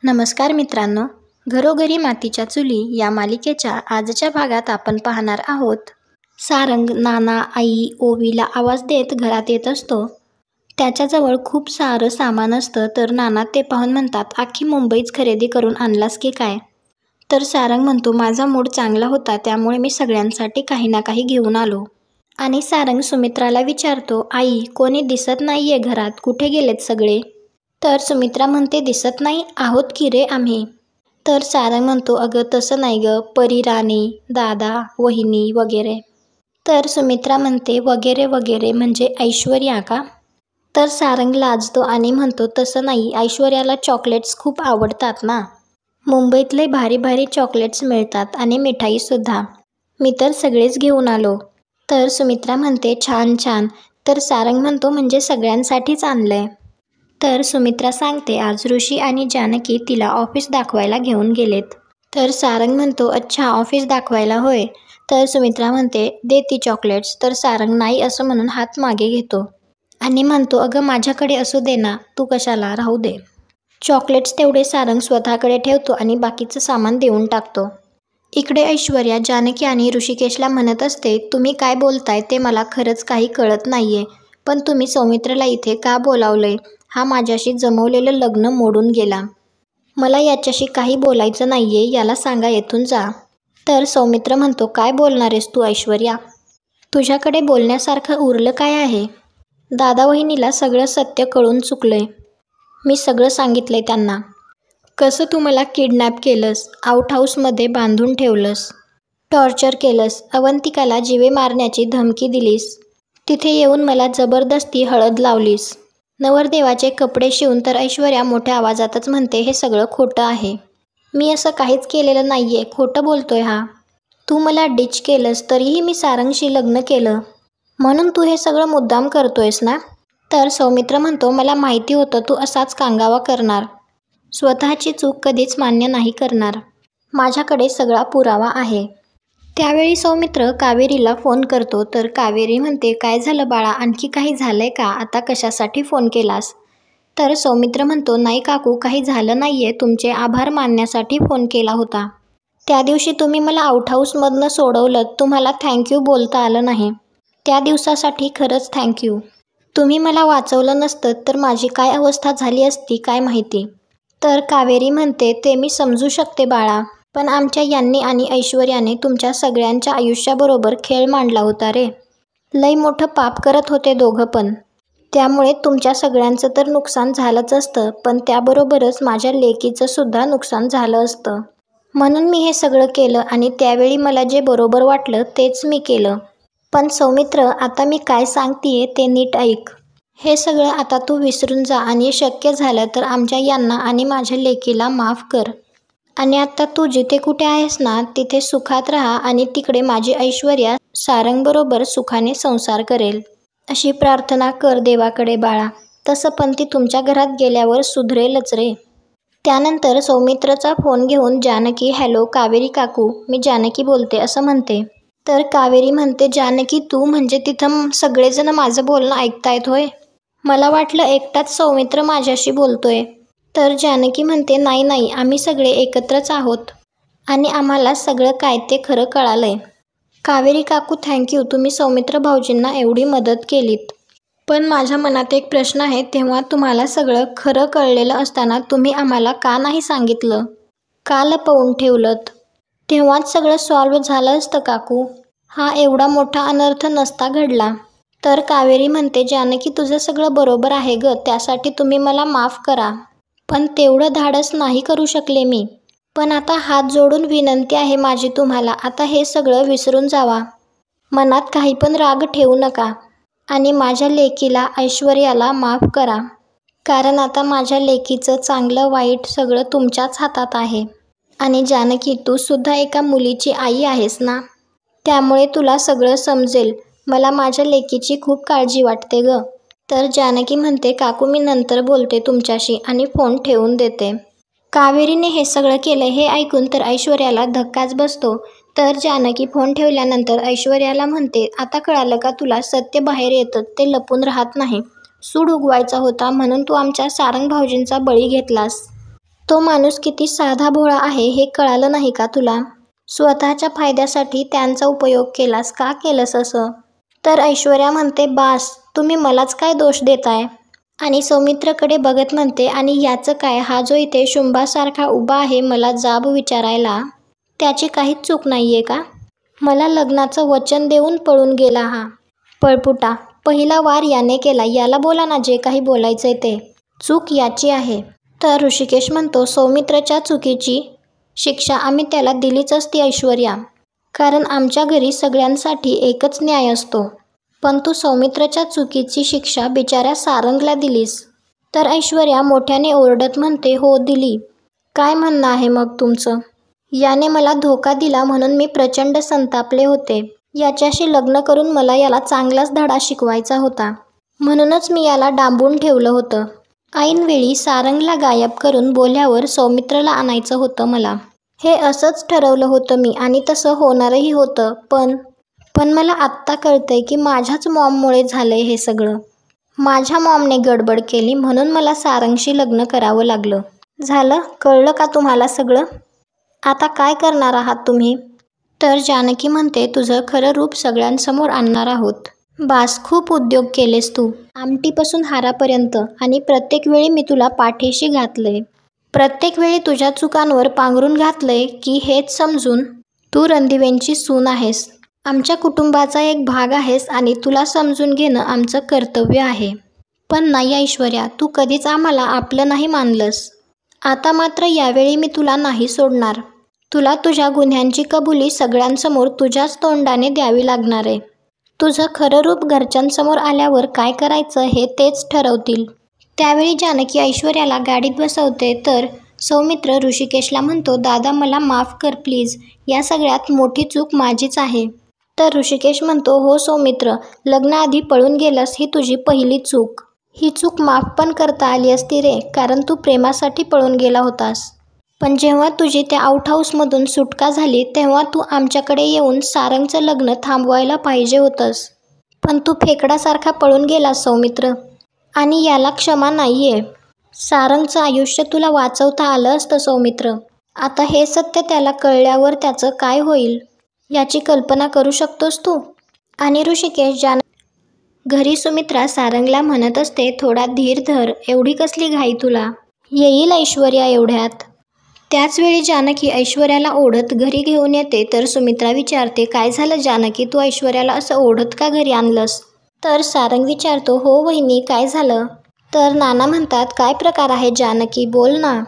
नमस्कार मित्रांनो, घरोघरी मातीच्या चुली या मालिकेच्या आजच्या भागात आपण पाहणार आहोत. सारंग नाना आई ओवीला आवाज देत घरात येत असतो. त्याच्याजवळ खूप सारं सामान असतं तर नाना ते पाहून म्हणतात, अख्खी मुंबईच खरेदी करून आणलास की काय? तर सारंग म्हणतो, माझा मूड चांगला होता त्यामुळे मी सगळ्यांसाठी काही ना काही घेऊन आलो. आणि सारंग सुमित्राला विचारतो, आई कोणी दिसत नाहीये घरात, कुठे गेलेत सगळे? तर सुमित्रा म्हणते, दिसत नाही आहोत की रे आम्ही. तर सारंग म्हणतो, अगं तसं नाही ग, परी राणी दादा वहिनी वगैरे. तर सुमित्रा म्हणते, वगैरे वगैरे म्हणजे ऐश्वर्या का? तर सारंग लाजतो आणि म्हणतो, तसं नाही, ऐश्वर्याला चॉकलेट्स खूप आवडतात ना. मुंबईतले भारी भारी चॉकलेट्स मिळतात आणि मिठाईसुद्धा. मी तर सगळेच घेऊन आलो. तर सुमित्रा म्हणते, छान छान. तर सारंग म्हणतो, म्हणजे सगळ्यांसाठीच आणलंय. तर सुमित्रा सांगते, आज ऋषी आणि जानकी तिला ऑफिस दाखवायला घेऊन गेलेत. तर सारंग म्हणतो, अच्छा ऑफिस दाखवायला होय. तर सुमित्रा म्हणते, दे ती चॉकलेट्स. तर सारंग नाही असं म्हणून हात मागे घेतो आणि म्हणतो, अगं माझ्याकडे असू दे ना, तू कशाला, राहू दे. चॉकलेट्स तेवढे सारंग स्वतःकडे ठेवतो आणि बाकीचं सामान देऊन टाकतो. इकडे ऐश्वर्या जानकी आणि ऋषिकेशला म्हणत असते, तुम्ही काय बोलताय ते मला खरंच काही कळत नाहीये, पण तुम्ही सौमित्रला इथे का बोलावलंय? हा माझ्याशी जमवलेलं लग्न मोडून गेला. मला याच्याशी काही बोलायचं नाहीये, याला सांगा येथून जा. तर सौमित्र म्हणतो, काय बोलणार आहेस तू ऐश्वर्या? तुझ्याकडे बोलण्यासारखं उरलं काय आहे? दादा वहिनीला सगळं सत्य कळून चुकलंय. मी सगळं सांगितलंय त्यांना. कसं तू मला किडनॅप केलंस, आउट हाऊसमध्ये बांधून ठेवलंस, टॉर्चर केलंस, अवंतिकाला जीवे मारण्याची धमकी दिलीस, तिथे येऊन मला जबरदस्ती हळद लावलीस, नवरदेवाचे कपडे शिवून. तर ऐश्वर्या मोठ्या आवाजातच म्हणते, हे सगळं खोटं आहे. मी असं काहीच केलेलं नाहीये, खोटं बोलतोय हा. तू मला डिच केलंस तरीही मी सारंगशी लग्न केलं, म्हणून तू हे सगळं मुद्दाम करतोयस ना? तर सौमित्र म्हणतो, मला माहिती होतं तू असाच कांगावा करणार, स्वतःची चूक कधीच मान्य नाही करणार. माझ्याकडे सगळा पुरावा आहे. त्यावेळी सौमित्र कावेरीला फोन करतो. तर कावेरी म्हणते, काय झालं बाळा, आणखी काही झालंय का? आता कशासाठी फोन केलास? तर सौमित्र म्हणतो, नाही काकू, काही झालं नाहीये, तुमचे आभार मानण्यासाठी फोन केला होता. त्या दिवशी तुम्ही मला आउट हाऊसमधनं सोडवलं, तुम्हाला थँक्यू बोलता आलं नाही. त्या दिवसासाठी खरंच थँक्यू. तुम्ही मला वाचवलं नसतं तर माझी काय अवस्था झाली असती काय माहिती. तर कावेरी म्हणते, ते मी समजू शकते बाळा, पण आमच्या यांनी आणि ऐश्वर्याने तुमच्या सगळ्यांच्या आयुष्याबरोबर खेळ मांडला होता रे. लई मोठं पाप करत होते दोघं पण. त्यामुळे तुमच्या सगळ्यांचं तर नुकसान झालंच असतं, पण त्याबरोबरच माझ्या लेकीचं सुद्धा नुकसान झालं असतं. म्हणून मी हे सगळं केलं आणि त्यावेळी मला जे बरोबर वाटलं तेच मी केलं. पण सौमित्र, आता मी काय सांगतेय ते नीट ऐक. हे सगळं आता तू विसरून जा आणि शक्य झालं तर आमच्या यांना आणि माझ्या लेकीला माफ कर. आणि आता तू जिथे कुठे आहेस ना, तिथे सुखात राहा आणि तिकडे माझी ऐश्वर्या सारंगबरोबर सुखाने संसार करेल, अशी प्रार्थना कर देवाकडे बाळा. तसं पण ती तुमच्या घरात गेल्यावर सुधरेलच रे. त्यानंतर सौमित्रचा फोन घेऊन जानकी, हॅलो कावेरी काकू, मी जानकी बोलते असं म्हणते. तर कावेरी म्हणते, जानकी तू म्हणजे तिथं सगळेजण माझं बोलणं ऐकतायत होय? मला वाटलं एकटाच सौमित्र माझ्याशी बोलतोय. तर जानकी म्हणते, नाही नाही, आम्ही सगळे एकत्रच आहोत आणि आम्हाला सगळं काय ते खरं कळालंय. कावेरी काकू थँक्यू, तुम्ही सौमित्र भाऊजींना एवढी मदत केलीत. पण माझ्या मनात एक प्रश्न आहे, तेव्हा तुम्हाला सगळं खरं कळलेलं असताना तुम्ही आम्हाला का नाही सांगितलं? का लपवून ठेवलंत? तेव्हाच सगळं सॉल्व्ह झालं असतं काकू. हा एवढा मोठा अनर्थ नसता घडला. तर कावेरी म्हणते, जानकी तुझं सगळं बरोबर आहे ग, त्यासाठी तुम्ही मला माफ करा. पण तेवढं धाडस नाही करू शकले मी. पण आता हात जोडून विनंती आहे माझी तुम्हाला, आता हे सगळं विसरून जावा. मनात काही पण राग ठेवू नका आणि माझ्या लेकीला ऐश्वर्याला माफ करा. कारण आता माझ्या लेकीचं चांगलं वाईट सगळं तुमच्याच हातात आहे. आणि जानकी तू सुद्धा एका मुलीची आई आहेस ना, त्यामुळे तुला सगळं समजेल. मला माझ्या लेकीची खूप काळजी वाटते ग. तर जानकी म्हणते, काकू मी नंतर बोलते तुमच्याशी आणि फोन ठेवून देते. कावेरीने हे सगळं केलं हे ऐकून तर ऐश्वर्याला धक्काच बसतो. तर जानकी फोन ठेवल्यानंतर ऐश्वर्याला म्हणते, आता कळालं का तुला, सत्य बाहेर येतं ते लपून राहत नाही. सूड उगवायचा होता म्हणून तू आमच्या सारंग भाऊजींचा बळी घेतलास. तो माणूस किती साधा भोळा आहे हे कळालं नाही का तुला? स्वतःच्या फायद्यासाठी त्यांचा उपयोग केलास. का केलंस असं? तर ऐश्वर्या म्हणते, बास, तुम्ही मलाच काय दोष देताय? आणि सौमित्रकडे बघत म्हणते, आणि याचं काय? हा जो इथे शुंभासारखा उभा आहे मला जाब विचारायला, त्याची काहीच चूक नाहीये का? मला लग्नाचं वचन देऊन पळून गेला हा पळपुटा. पहिला वार याने केला. याला बोला ना जे काही बोलायचंय ते. चूक याची आहे. तर ऋषिकेश म्हणतो, सौमित्रच्या चुकीची शिक्षा आम्ही त्याला दिलीच असती ऐश्वर्या, कारण आमच्या घरी सगळ्यांसाठी एकच न्याय असतो. पण तू सौमित्रच्या चुकीची शिक्षा बिचाऱ्या सारंगला दिलीस. तर ऐश्वर्या मोठ्याने ओरडत म्हणते, हो दिली. काय म्हणणं आहे मग तुमचं? याने मला धोका दिला म्हणून मी प्रचंड संतापले होते. याच्याशी लग्न करून मला याला चांगलाच धडा शिकवायचा होता. म्हणूनच मी याला डांबून ठेवलं होतं. ऐनवेळी सारंगला गायब करून बोल्यावर सौमित्रला आणायचं होतं मला. हे असंच ठरवलं होतं मी आणि तसं होणारही होतं. पण मला आत्ता कळतंय की माझ्याच मॉममुळे झालंय हे सगळं. माझ्या मॉमने गडबड केली म्हणून मला सारंगशी लग्न करावं लागलं. झालं? कळलं का तुम्हाला सगळं? आता काय करणार आहात तुम्ही? तर जानकी म्हणते, तुझं खरं रूप सगळ्यांसमोर आणणार आहोत. बास, खूप उद्योग केलेस तू, आमटीपासून हारापर्यंत. आणि प्रत्येक वेळी मी तुला पाठीशी घातलंय. प्रत्येक वेळी तुझ्या चुकांवर पांघरून घातलंय की हेच समजून तू रणदिवेंची सून आहेस, आमच्या कुटुंबाचा एक भाग आहेस आणि तुला समजून घेणं आमचं कर्तव्य आहे. पण नाही ऐश्वर्या, तू कधीच आम्हाला आपलं नाही मानलंस. आता मात्र यावेळी मी तुला नाही सोडणार. तुला तुझ्या गुन्ह्यांची कबुली सगळ्यांसमोर तुझ्याच तोंडाने द्यावी लागणार आहे. तुझं खरं रूप घरच्यांसमोर आल्यावर काय करायचं हे तेच ठरवतील. त्यावेळी जानकी ऐश्वर्याला गाडीत बसवते. तर सौमित्र ऋषिकेशला म्हणतो, दादा मला माफ कर प्लीज, या सगळ्यात मोठी चूक माझीच आहे. तर ऋषिकेश म्हणतो, हो सौमित्र, लग्नाआधी पळून गेलास ही तुझी पहिली चूक. ही चूक माफ पण करता आली असती रे, कारण तू प्रेमासाठी पळून गेला होतास. पण जेव्हा तुझी त्या आउट हाऊसमधून सुटका झाली तेव्हा तू आमच्याकडे येऊन सारंगचं लग्न थांबवायला पाहिजे होतंस. पण तू फेकडासारखा पळून गेलास सौमित्र, आणि याला क्षमा नाहीये. सारंगचं आयुष्य तुला वाचवता आलं असतं सौमित्र. आता हे सत्य त्याला कळल्यावर त्याचं काय होईल याची कल्पना करू शकतोस तू? आणि ऋषिकेश घरी सुमित्रा सारंगला म्हणत असते, थोडा धीर धर, एवढी कसली घाई तुला? येईल ऐश्वर्या एवढ्यात. त्याचवेळी जानकी ऐश्वर्याला ओढत घरी घेऊन येते. तर सुमित्रा विचारते, काय झालं जानकी, तू ऐश्वर्याला असं ओढत का घरी आणलंस? तर सारंग विचारतो, हो वहिनी, काय झालं? तर नाना म्हणतात, काय प्रकार आहे जानकी, बोल ना.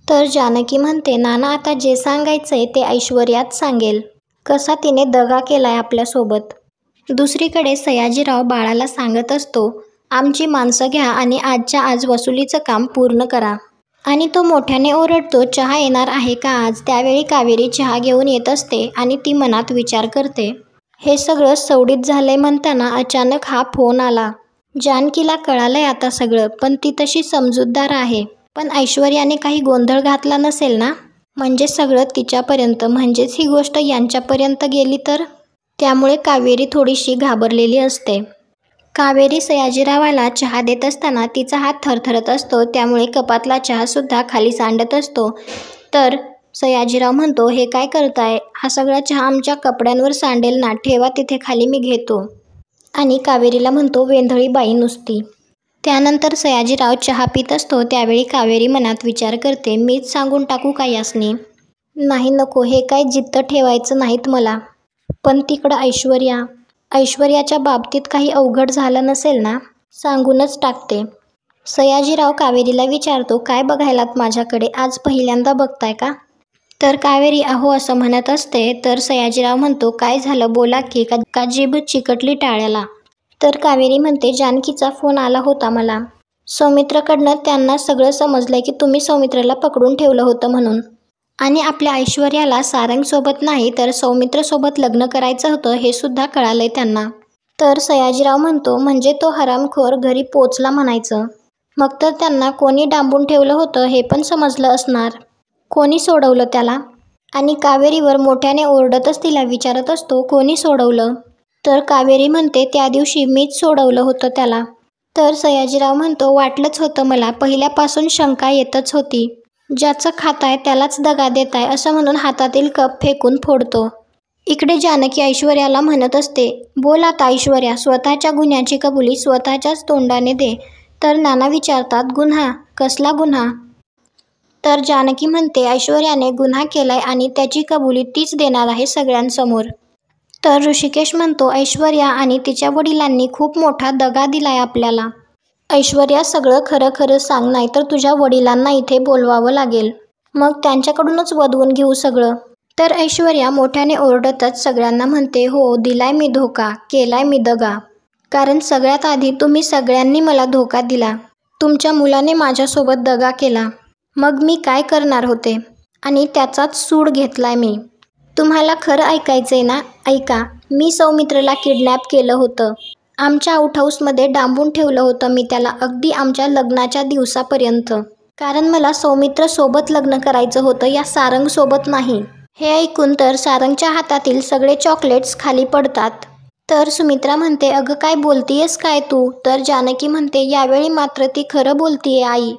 तर जानकी म्हणते, नाना आता जे सांगायचंय ते ऐश्वर्याच सांगेल. कसा तिने दगा केलाय आपल्यासोबत. दुसरीकडे सयाजीराव बाळाला सांगत असतो, आमची माणसं घ्या आणि आजच्या आज वसुलीचं काम पूर्ण करा. आणि तो मोठ्याने ओरडतो, चहा येणार आहे का आज? त्यावेळी कावेरी चहा घेऊन येत असते आणि ती मनात विचार करते. हे सगळं सवडीत झालंय म्हणताना अचानक हा फोन आला. जानकीला कळालंय आता सगळं, पण ती तशी समजूतदार आहे. पण ऐश्वर्याने काही गोंधळ घातला नसेल ना? म्हणजे सगळं तिच्यापर्यंत, म्हणजेच ही गोष्ट यांच्यापर्यंत गेली तर? त्यामुळे कावेरी थोडीशी घाबरलेली असते. कावेरी सयाजीरावाला चहा देत असताना तिचा हात थरथरत असतो, त्यामुळे कपातला चहासुद्धा खाली सांडत असतो. तर सयाजीराव म्हणतो, हे काय करताय? हा सगळा चहा आमच्या कपड्यांवर सांडेल ना, ठेवा तिथे खाली, मी घेतो. आणि कावेरीला म्हणतो, वेंधळी बाई नुसती. त्यानंतर सयाजीराव चहा पित असतो. त्यावेळी कावेरी मनात विचार करते, मीच सांगून टाकू का यासनी? नाही नको, हे काय जिद्द ठेवायचं नाहीत मला. पण तिकडं ऐश्वर्याच्या बाबतीत काही अवघड झालं नसेल ना? सांगूनच टाकते. सयाजीराव कावेरीला विचारतो, काय बघायलात माझ्याकडे? आज पहिल्यांदा बघताय का? तर कावेरी अहो असं म्हणत असते. तर सयाजीराव म्हणतो, काय झालं, बोला की, का जीभ चिकटली टाळ्याला? तर कावेरी म्हणते, जानकीचा फोन आला होता मला. सौमित्रकडनं त्यांना सगळं समजलंय की तुम्ही सौमित्रला पकडून ठेवलं होतं म्हणून. आणि आपल्या ऐश्वर्याला सारंगसोबत नाही तर सौमित्रसोबत लग्न करायचं होतं हे सुद्धा कळालंय त्यांना. तर सयाजीराव म्हणतो, म्हणजे तो हरामखोर घरी पोचला म्हणायचं. मग तर त्यांना कोणी डांबून ठेवलं होतं हे पण समजलं असणार. कोणी सोडवलं त्याला? आणि कावेरीवर मोठ्याने ओरडतच तिला विचारत असतो, कोणी सोडवलं? तर कावेरी म्हणते, त्या दिवशी मीच सोडवलं होतं त्याला. तर सयाजीराव म्हणतो, वाटलंच होतं मला, पहिल्यापासून शंका येतच होती. ज्याचं खाताय त्यालाच दगा देताय असं म्हणून हातातील कप फेकून फोडतो. इकडे जानकी ऐश्वर्याला म्हणत असते, बोल आता ऐश्वर्या, स्वतःच्या गुन्ह्याची कबुली स्वतःच्याच तोंडाने दे. तर नाना विचारतात, गुन्हा? कसला गुन्हा? तर जानकी म्हणते, ऐश्वर्याने गुन्हा केलाय आणि त्याची कबुली तीच देणार आहे सगळ्यांसमोर. तर ऋषिकेश म्हणतो, ऐश्वर्या आणि तिच्या वडिलांनी खूप मोठा दगा दिलाय आपल्याला. ऐश्वर्या, सगळं खरं खरं सांग, नाहीतर तुझ्या वडिलांना इथे बोलवावं लागेल. मग त्यांच्याकडूनच वदवून घेऊ सगळं. तर ऐश्वर्या मोठ्याने ओरडतच सगळ्यांना म्हणते, हो, दिलाय मी धोका, केलाय मी दगा. कारण सगळ्यात आधी तुम्ही सगळ्यांनी मला धोका दिला. तुमच्या मुलाने माझ्यासोबत दगा केला. मग मी काय करणार होते? आणि त्याचाच सूड घेतलाय मी. तुम्हाला खरं ऐकायचंय ना? ऐका. मी सौमित्रला किडनॅप केलं होतं. आमच्या आउट हाऊसमध्ये डांबून ठेवलं होतं मी त्याला, अगदी आमच्या लग्नाच्या दिवसापर्यंत. कारण मला सौमित्र सोबत लग्न करायचं होतं, या सारंग सोबत नाही. हे ऐकून तर सारंगच्या हातातील सगळे चॉकलेट्स खाली पडतात. तर सुमित्रा म्हणते, अगं काय बोलतीयस काय तू? तर जानकी म्हणते, यावेळी मात्र ती खरं बोलतीये आई.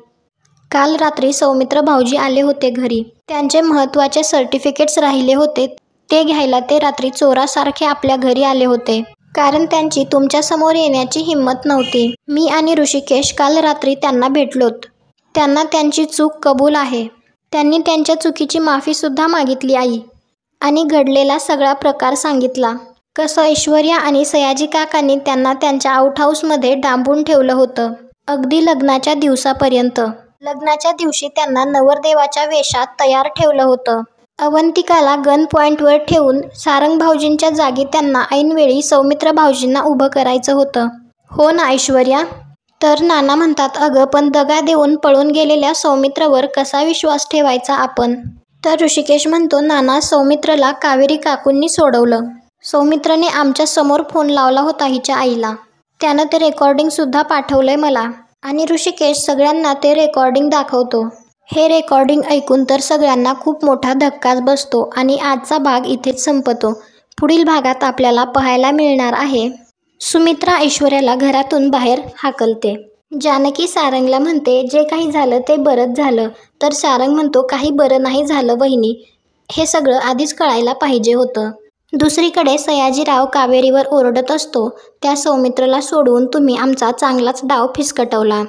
काल रात्री सौमित्र भाऊजी आले होते घरी. त्यांचे महत्त्वाचे सर्टिफिकेट्स राहिले होते, ते घ्यायला ते रात्री चोरासारखे आपल्या घरी आले होते. कारण त्यांची तुमच्यासमोर येण्याची हिंमत नव्हती. मी आणि ऋषिकेश काल रात्री त्यांना भेटलोत. त्यांना त्यांची चूक कबूल आहे. त्यांनी त्यांच्या चुकीची माफीसुद्धा मागितली आई. आणि घडलेला सगळा प्रकार सांगितला. कसं ऐश्वर्या आणि सयाजी काकांनी त्यांना त्यांच्या आउट हाऊसमध्ये डांबून ठेवलं होतं, अगदी लग्नाच्या दिवसापर्यंत. लग्नाच्या दिवशी त्यांना नवरदेवाच्या वेशात तयार ठेवलं होतं. अवंतिकाला गन पॉईंटवर ठेवून सारंग भाऊजींच्या जागी त्यांना ऐनवेळी सौमित्र भाऊजींना उभं करायचं होतं. हो ना ऐश्वर्या? तर नाना म्हणतात, अगं पण दगा देऊन पळून गेलेल्या सौमित्रवर कसा विश्वास ठेवायचा आपण? तर ऋषिकेश म्हणतो, नाना, सौमित्रला कावेरी काकूंनी सोडवलं. सौमित्रने आमच्या समोर फोन लावला होता हिच्या आईला. त्यानं ते रेकॉर्डिंगसुद्धा पाठवलंय मला. आणि ऋषिकेश सगळ्यांना ते रेकॉर्डिंग दाखवतो. हे रेकॉर्डिंग ऐकून तर सगळ्यांना खूप मोठा धक्काच बसतो आणि आजचा भाग इथेच संपतो. पुढील भागात आपल्याला पाहायला मिळणार आहे, सुमित्रा ऐश्वर्याला घरातून बाहेर हाकलते. जानकी सारंगला म्हणते, जे काही झालं ते बरंच झालं. तर सारंग म्हणतो, काही बरं नाही झालं वहिनी, हे सगळं आधीच कळायला पाहिजे होतं. दुसरीकडे सयाजीराव कावेरीवर ओरडत असतो, त्या सौमित्रला सोडवून तुम्ही आमचा चांगलाच डाव फिसकटवला.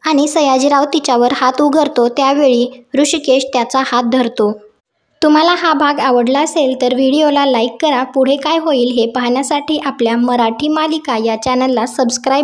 आणि सयाजीराव तिच्यावर हात उघडतो, त्यावेळी ऋषिकेश त्याचा हात धरतो. तुम्हाला हा भाग आवडला असेल तर व्हिडिओला लाईक करा. पुढे काय होईल हे पाहण्यासाठी आपल्या मराठी मालिका या चॅनलला सबस्क्राईब